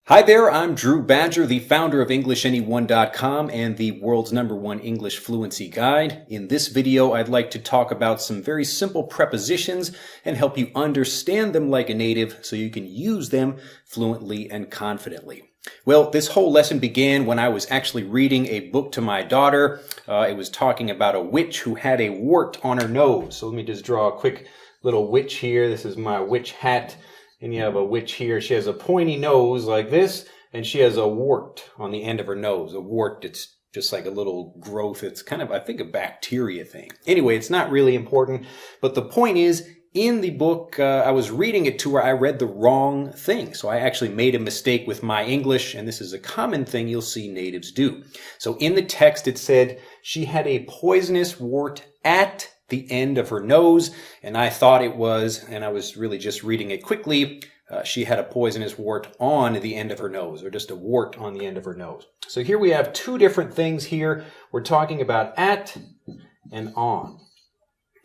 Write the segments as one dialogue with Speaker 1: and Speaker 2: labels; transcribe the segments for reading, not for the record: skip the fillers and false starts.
Speaker 1: Hi there, I'm Drew Badger, the founder of EnglishAnyone.com and the world's #1 English fluency guide. In this video, I'd like to talk about some very simple prepositions and help you understand them like a native so you can use them fluently and confidently. Well, this whole lesson began when I was actually reading a book to my daughter. It was talking about a witch who had a wart on her nose. So let me just draw a quick little witch here. This is my witch hat. And you have a witch here. She has a pointy nose like this, and she has a wart on the end of her nose. A wart, it's just like a little growth. It's kind of, I think, a bacteria thing. Anyway, it's not really important. But the point is, in the book, I was reading it to her, I read the wrong thing. So I actually made a mistake with my English, and this is a common thing you'll see natives do. So in the text, it said, she had a poisonous wart at the end of her nose, and I thought it was, and I was really just reading it quickly, she had a poisonous wart on the end of her nose, or just a wart on the end of her nose. So here we have two different things here. We're talking about at and on.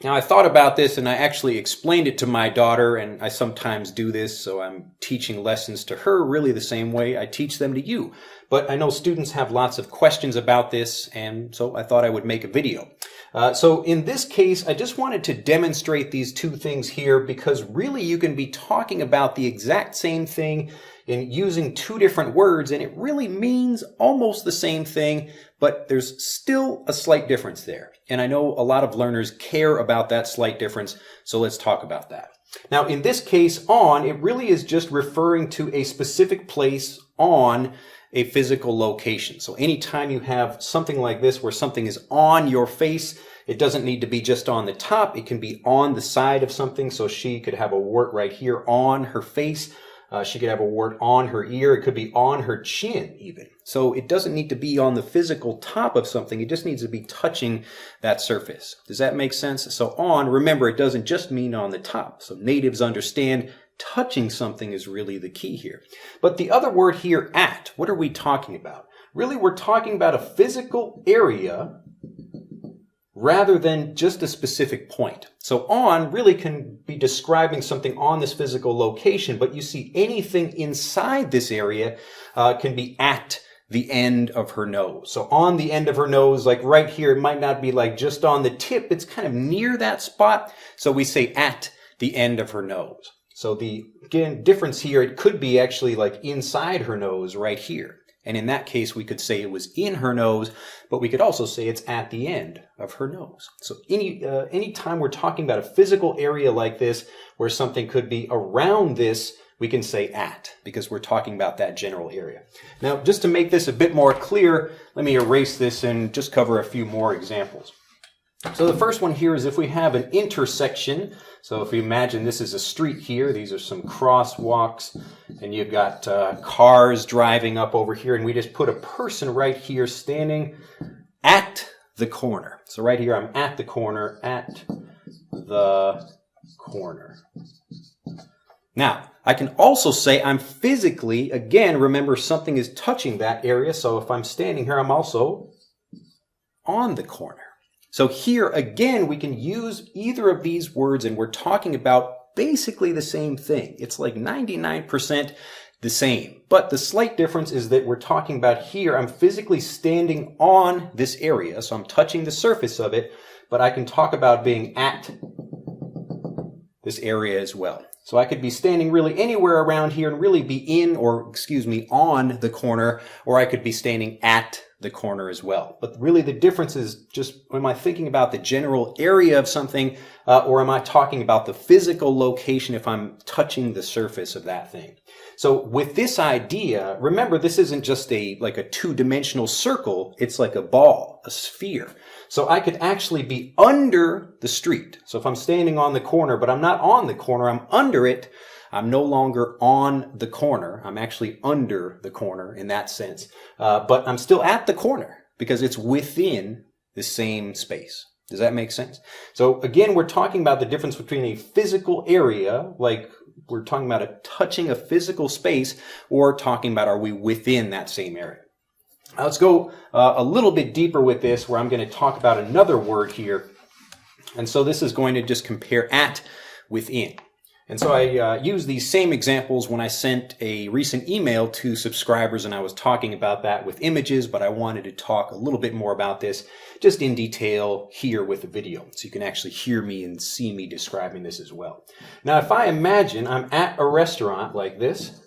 Speaker 1: Now I thought about this and I actually explained it to my daughter, and I sometimes do this, so I'm teaching lessons to her really the same way I teach them to you. But I know students have lots of questions about this, and so I thought I would make a video. So in this case, I just wanted to demonstrate these two things here because really you can be talking about the exact same thing in using two different words, and it really means almost the same thing, but there's still a slight difference there. And I know a lot of learners care about that slight difference, so let's talk about that. Now, in this case, on, it really is just referring to a specific place on a physical location. So anytime you have something like this where something is on your face, it doesn't need to be just on the top. It can be on the side of something. So she could have a wart right here on her face. She could have a wart on her ear. It could be on her chin even. So it doesn't need to be on the physical top of something. It just needs to be touching that surface. Does that make sense? So on, remember, it doesn't just mean on the top. So natives understand touching something is really the key here. But the other word here, at, what are we talking about? Really, we're talking about a physical area rather than just a specific point. So on really can be describing something on this physical location, but you see anything inside this area can be at the end of her nose. So on the end of her nose, like right here, it might not be like just on the tip, it's kind of near that spot. So we say at the end of her nose. So the, again, difference here, it could be actually like inside her nose right here. And in that case, we could say it was in her nose, but we could also say it's at the end of her nose. So any time we're talking about a physical area like this, where something could be around this, we can say at, because we're talking about that general area. Now, just to make this a bit more clear, let me erase this and just cover a few more examples. So the first one here is if we have an intersection. So if we imagine this is a street here, these are some crosswalks, and you've got cars driving up over here, and we just put a person right here standing at the corner. So right here, I'm at the corner, at the corner. Now, I can also say I'm physically, again, remember something is touching that area, so if I'm standing here, I'm also on the corner. So here, again, we can use either of these words, and we're talking about basically the same thing. It's like 99% the same. But the slight difference is that we're talking about here, I'm physically standing on this area, so I'm touching the surface of it, but I can talk about being at this area as well. So I could be standing really anywhere around here and really be in, or excuse me, on the corner, or I could be standing at the corner as well. But really the difference is just, am I thinking about the general area of something, or am I talking about the physical location if I'm touching the surface of that thing? So with this idea, remember this isn't just like a two-dimensional circle, it's like a ball, a sphere. So I could actually be under the street. So if I'm standing on the corner, but I'm not on the corner, I'm under it, I'm no longer on the corner. I'm actually under the corner in that sense. But I'm still at the corner because it's within the same space. Does that make sense? So again, we're talking about the difference between a physical area, like we're talking about touching a physical space, or talking about are we within that same area. Now let's go a little bit deeper with this, where I'm going to talk about another word here. And so this is going to just compare at within. And so I used these same examples when I sent a recent email to subscribers, and I was talking about that with images, but I wanted to talk a little bit more about this just in detail here with the video, so you can actually hear me and see me describing this as well. Now, if I imagine I'm at a restaurant like this,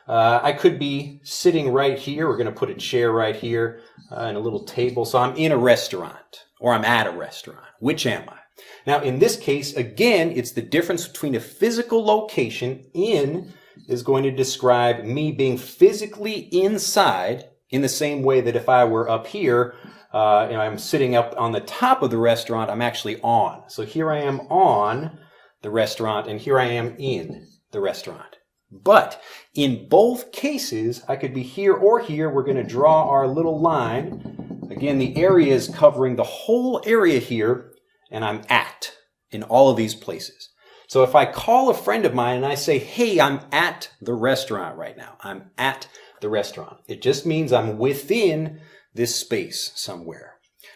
Speaker 1: I could be sitting right here. We're going to put a chair right here and a little table. So I'm in a restaurant, or I'm at a restaurant. Which am I? Now, in this case, again, it's the difference between a physical location. In is going to describe me being physically inside, in the same way that if I were up here, and I'm sitting up on the top of the restaurant, I'm actually on. So here I am on the restaurant, and here I am in the restaurant. But in both cases, I could be here or here. We're going to draw our little line. Again, the area is covering the whole area here, and I'm at in all of these places. So if I call a friend of mine and I say, hey, I'm at the restaurant right now. I'm at the restaurant. It just means I'm within this space somewhere.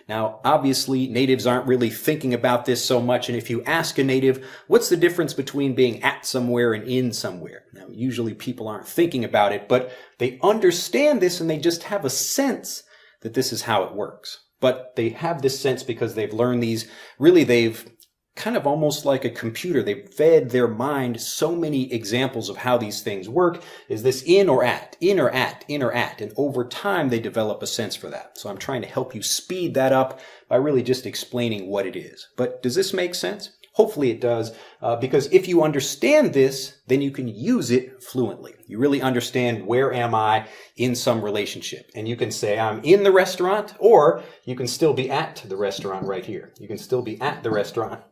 Speaker 1: Now, obviously, natives aren't really thinking about this so much, and if you ask a native, what's the difference between being at somewhere and in somewhere? Now, usually people aren't thinking about it, but they understand this and they just have a sense that this is how it works. But they have this sense because they've learned these, really they've kind of almost like a computer. They've fed their mind so many examples of how these things work. Is this in or at, in or at, in or at? And over time, they develop a sense for that. So I'm trying to help you speed that up by really just explaining what it is. But does this make sense? Hopefully it does, because if you understand this, then you can use it fluently. You really understand where am I in some relationship. And you can say I'm in the restaurant, or you can still be at the restaurant right here. You can still be at the restaurant.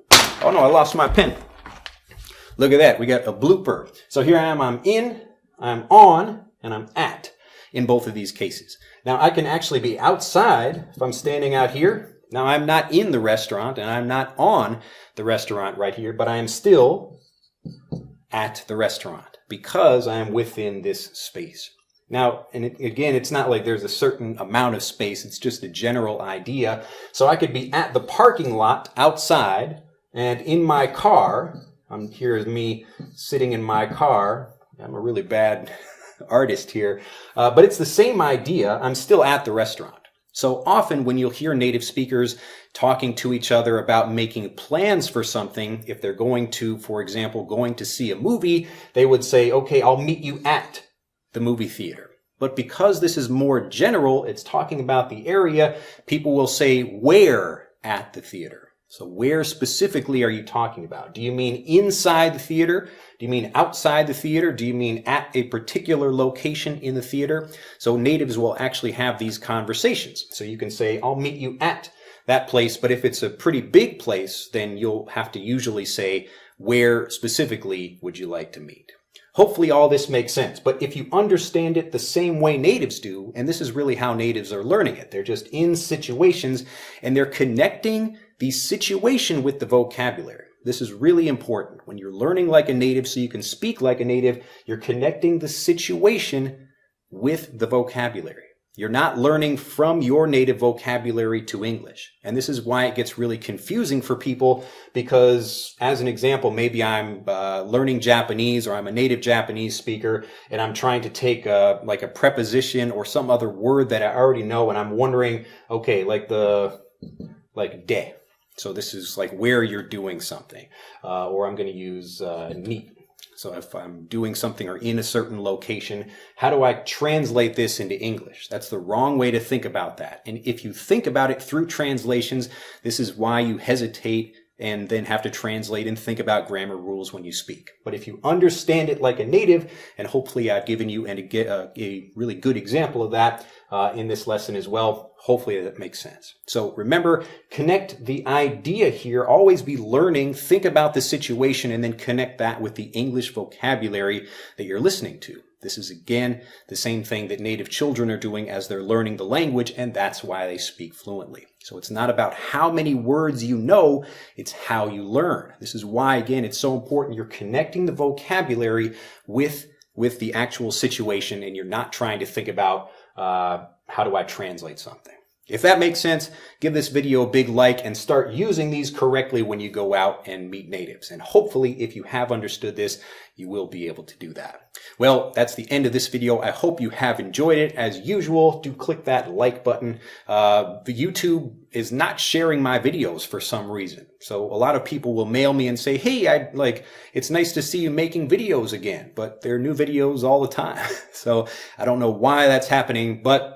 Speaker 1: Oh no, I lost my pen. Look at that, we got a blooper. So here I am, I'm in, I'm on, and I'm at in both of these cases. Now I can actually be outside if I'm standing out here. Now I'm not in the restaurant and I'm not on the restaurant right here, but I am still at the restaurant because I am within this space. Now, and again, it's not like there's a certain amount of space, it's just a general idea. So I could be at the parking lot outside, and in my car, here is me sitting in my car. I'm a really bad artist here, but it's the same idea. I'm still at the restaurant. So often when you'll hear native speakers talking to each other about making plans for something, if they're going to, for example, going to see a movie, they would say, okay, I'll meet you at the movie theater. But because this is more general, it's talking about the area, people will say where at the theater. So where specifically are you talking about? Do you mean inside the theater? Do you mean outside the theater? Do you mean at a particular location in the theater? So natives will actually have these conversations. So you can say, I'll meet you at that place. But if it's a pretty big place, then you'll have to usually say, where specifically would you like to meet? Hopefully all this makes sense. But if you understand it the same way natives do, and this is really how natives are learning it, they're just in situations and they're connecting the situation with the vocabulary. This is really important. When you're learning like a native so you can speak like a native, you're connecting the situation with the vocabulary. You're not learning from your native vocabulary to English. And this is why it gets really confusing for people because, as an example, maybe I'm learning Japanese or I'm a native Japanese speaker and I'm trying to take like a preposition or some other word that I already know and I'm wondering, okay, like de. So this is like where you're doing something. Or I'm going to use ni. So if I'm doing something or in a certain location, how do I translate this into English? That's the wrong way to think about that. And if you think about it through translations, this is why you hesitate and then have to translate and think about grammar rules when you speak. But if you understand it like a native, and hopefully I've given you a really good example of that in this lesson as well, hopefully that makes sense. So remember, connect the idea here, always be learning, think about the situation, and then connect that with the English vocabulary that you're listening to. This is, again, the same thing that native children are doing as they're learning the language, and that's why they speak fluently. So it's not about how many words you know, it's how you learn. This is why, again, it's so important you're connecting the vocabulary with the actual situation, and you're not trying to think about how do I translate something. If that makes sense, give this video a big like and start using these correctly when you go out and meet natives. And hopefully, if you have understood this, you will be able to do that. Well, that's the end of this video. I hope you have enjoyed it. As usual, do click that like button. The YouTube is not sharing my videos for some reason. So a lot of people will mail me and say, hey, it's nice to see you making videos again, but there are new videos all the time. So I don't know why that's happening, but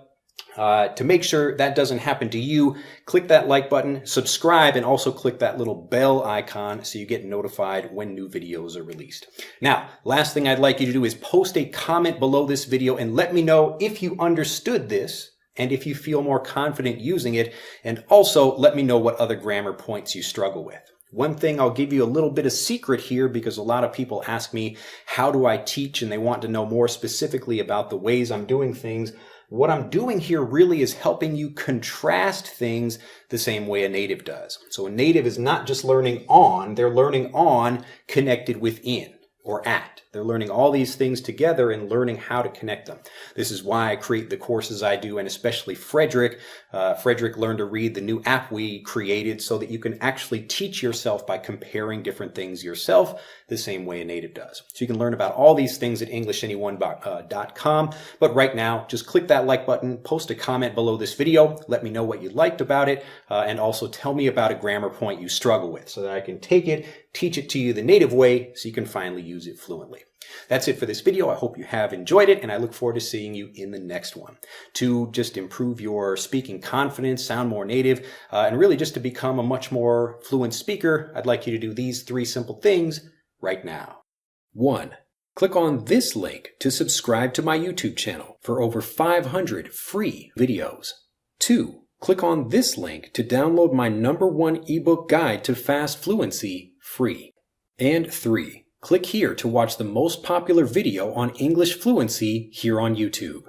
Speaker 1: to make sure that doesn't happen to you, click that like button, subscribe, and also click that little bell icon so you get notified when new videos are released. Now, last thing I'd like you to do is post a comment below this video and let me know if you understood this and if you feel more confident using it, and also let me know what other grammar points you struggle with. One thing, I'll give you a little bit of secret here because a lot of people ask me, how do I teach? And they want to know more specifically about the ways I'm doing things. What I'm doing here really is helping you contrast things the same way a native does. So a native is not just learning on, they're learning on connected with in or at. They're learning all these things together and learning how to connect them. This is why I create the courses I do, and especially Frederick. Frederick Learn to Read, the new app we created so that you can actually teach yourself by comparing different things yourself the same way a native does. So you can learn about all these things at EnglishAnyone.com. But right now, just click that like button, post a comment below this video, let me know what you liked about it, and also tell me about a grammar point you struggle with so that I can take it, teach it to you the native way so you can finally use it fluently. That's it for this video. I hope you have enjoyed it, and I look forward to seeing you in the next one. To just improve your speaking confidence, sound more native, and really just to become a much more fluent speaker, I'd like you to do these 3 simple things right now. 1. Click on this link to subscribe to my YouTube channel for over 500 free videos. 2. Click on this link to download my #1 ebook guide to fast fluency free. And 3. Click here to watch the most popular video on English fluency here on YouTube.